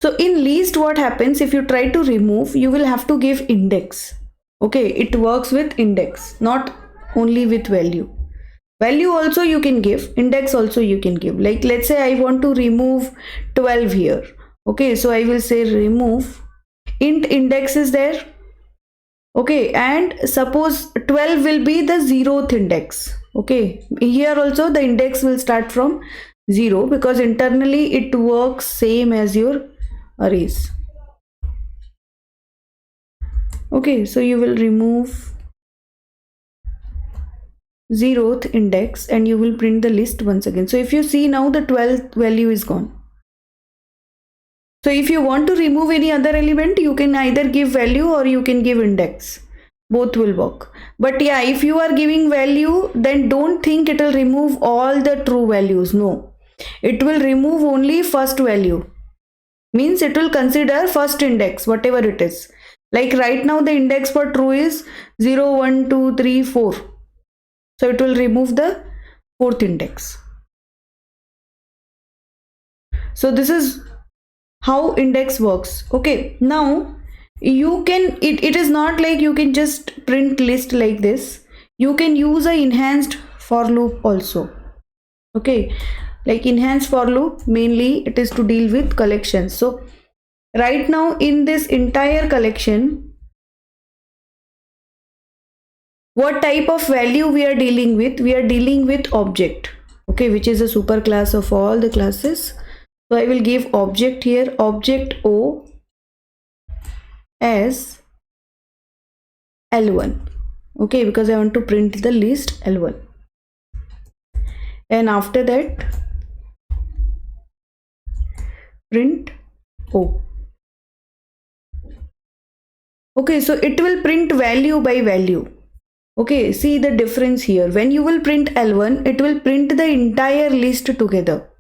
So in list, what happens if you try to remove, you will have to give index. Okay, it works with index, not only with value. Value also you can give, index also you can give. Like let's say I want to remove 12 here. Okay, so I will say remove int index is there. Okay, and suppose 12 will be the 0th index. Okay, here also the index will start from 0 because internally it works same as your arrays. Okay, so you will remove 0th index and you will print the list once again. So if you see now, the 12th value is gone. So if you want to remove any other element, you can either give value or you can give index. Both will work. But yeah, if you are giving value, then don't think it will remove all the true values. No, it will remove only first value. Means it will consider first index, whatever it is. Like right now the index for true is 0, 1, 2, 3, 4. So it will remove the 4th index. So this is how index works. Okay, now you can, it is not like you can just print list like this. You can use a enhanced for loop also. Okay, like enhanced for loop, mainly it is to deal with collections. So right now in this entire collection, what type of value we are dealing with? We are dealing with object, okay, which is a super class of all the classes. So I will give object here, object O as L1, okay, because I want to print the list L1. And after that, print O. Okay, so it will print value by value. Okay, see the difference here. When you will print L1, it will print the entire list together.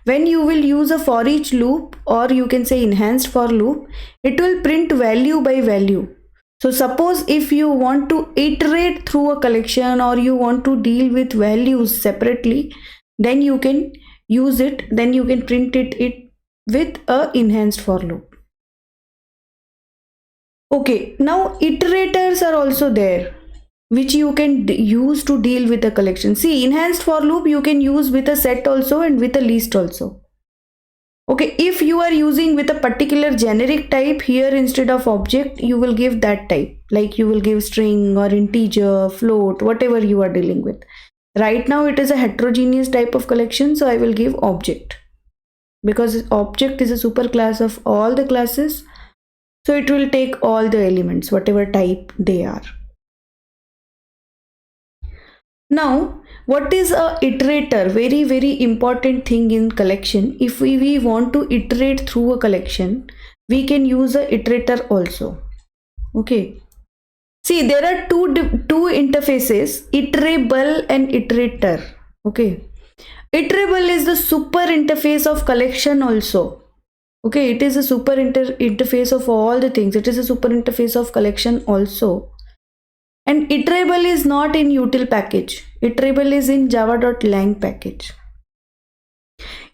When you will use a for each loop, or you can say enhanced for loop, it will print value by value. So suppose if you want to iterate through a collection or you want to deal with values separately, then you can use it, then you can print it with a enhanced for loop. Okay, now iterators are also there, which you can use to deal with a collection. See, enhanced for loop you can use with a set also and with a list also. Okay, if you are using with a particular generic type, here instead of object you will give that type, like you will give string or integer, float, whatever you are dealing with. Right now it is a heterogeneous type of collection, so I will give object, because object is a super class of all the classes, so it will take all the elements whatever type they are. Now, what is a iterator? Very important thing in collection. If we want to iterate through a collection, we can use a iterator also. Okay. See, there are two interfaces, iterable and iterator. Okay. Iterable is the super interface of collection also. Okay, it is a super interface of all the things. It is a super interface of collection also. And iterable is not in util package. Iterable is in java.lang package.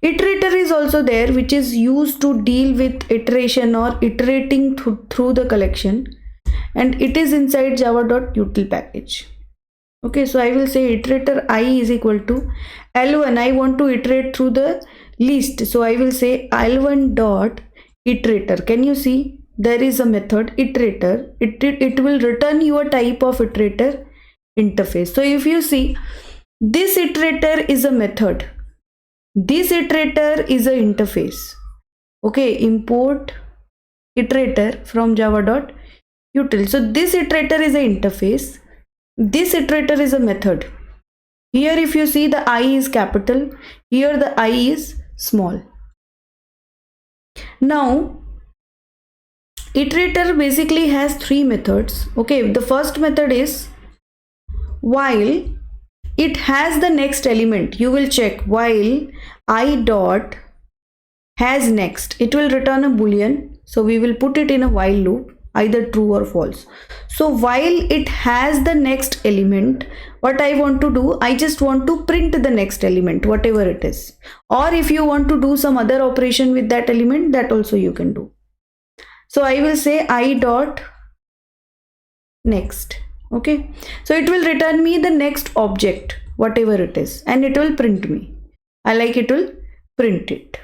Iterator is also there, which is used to deal with iteration or iterating through the collection, and it is inside java.util package. Okay, so I will say iterator I is equal to L1. I want to iterate through the list, so I will say L1 dot iterator. Can you see? There is a method iterator. It will return your type of iterator interface. So if you see, this iterator is a method, this iterator is a interface. Okay, import iterator from java.util. So this iterator is an interface, this iterator is a method. Here if you see, the I is capital, here the I is small. Now iterator basically has three methods. Okay, the first method is while it has the next element, you will check while I dot has next, it will return a boolean, so we will put it in a while loop, either true or false. So while it has the next element, what I want to do, I just want to print the next element, whatever it is. Or if you want to do some other operation with that element, that also you can do. So I will say I dot next. Okay, so it will return me the next object, whatever it is, and it will print me. It will print it.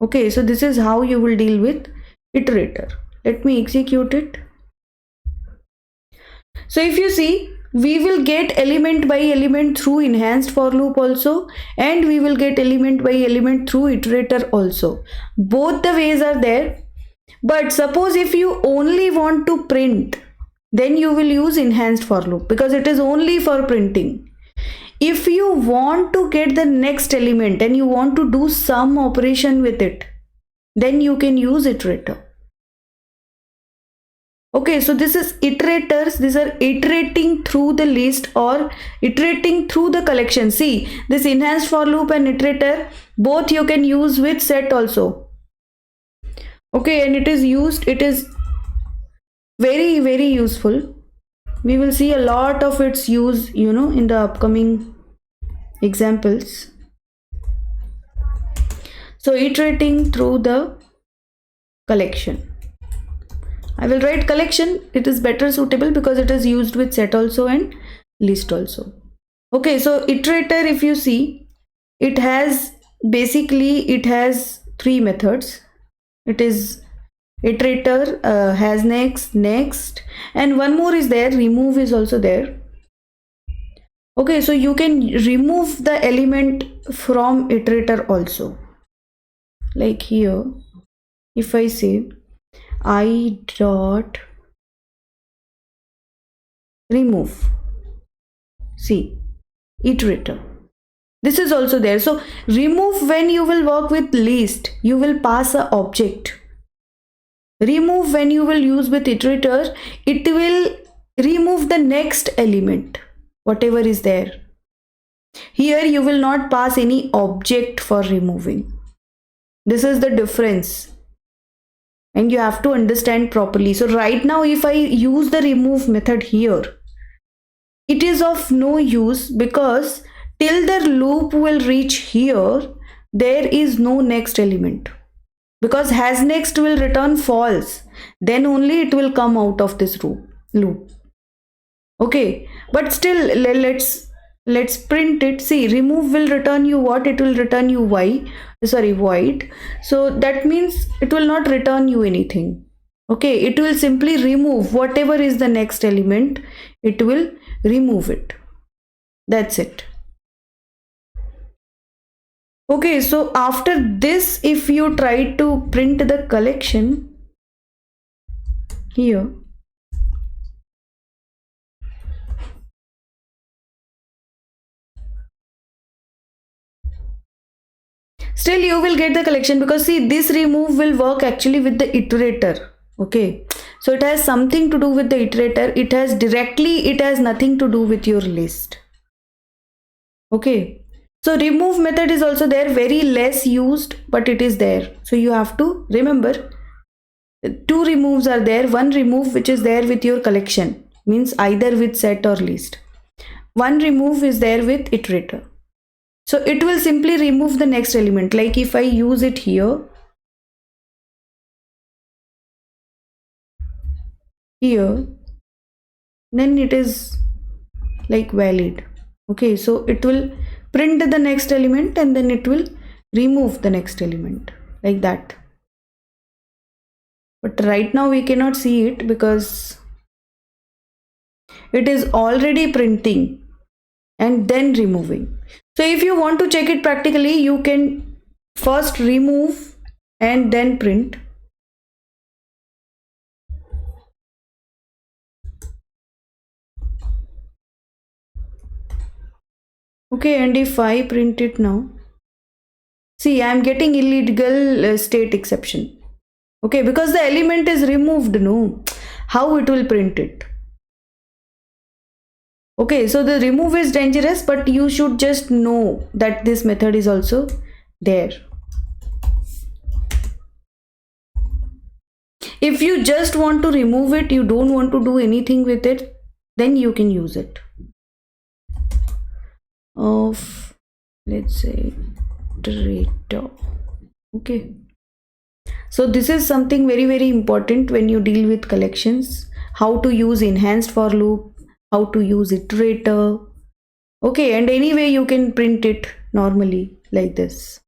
Okay, so this is how you will deal with iterator. Let me execute it. So if you see, we will get element by element through enhanced for loop also, and we will get element by element through iterator also. Both the ways are there. But suppose if you only want to print, then you will use enhanced for loop because it is only for printing. If you want to get the next element and you want to do some operation with it, then you can use iterator. Okay, so this is iterators. These are iterating through the list or iterating through the collection. See, this enhanced for loop and iterator, both you can use with set also. Okay, and it is very, very useful. We will see a lot of its use, in the upcoming examples. So iterating through the collection. I will write collection. It is better suitable because it is used with set also and list also. Okay, so iterator, if you see, it has three methods. It is iterator, has next, and one more is there, remove is also there. Okay, so you can remove the element from iterator also. Like here, if I say I dot remove, see, iterator, this is also there. So remove, when you will work with list, you will pass a object. Remove, when you will use with iterator, it will remove the next element, whatever is there. Here you will not pass any object for removing. This is the difference, and you have to understand properly. So right now, if I use the remove method here, it is of no use because till the loop will reach here, there is no next element, because has next will return false, then only it will come out of this loop. Okay, but still let's print it. See, remove will return you what? It will return you void. So that means it will not return you anything. Okay, it will simply remove whatever is the next element. It will remove it. That's it. Okay, so after this, if you try to print the collection here, still you will get the collection, because see, this remove will work actually with the iterator. Okay, so it has something to do with the iterator. It has nothing to do with your list. Okay, so remove method is also there, very less used, but it is there. So you have to remember, two removes are there. One remove which is there with your collection, means either with set or list. One remove is there with iterator. So it will simply remove the next element. Like if I use it here, then it is like valid. Okay, so it will print the next element and then it will remove the next element like that. But right now we cannot see it because it is already printing and then removing. So if you want to check it practically, you can first remove and then print. Okay, and if I print it now, see, I am getting illegal state exception. Okay, because the element is removed, no? How it will print it? Okay, so the remove is dangerous, but you should just know that this method is also there. If you just want to remove it, you don't want to do anything with it, then you can use it. of, let's say, Iterator. Okay, so this is something very important when you deal with collections: how to use enhanced for loop, how to use iterator. Okay, and anyway you can print it normally like this.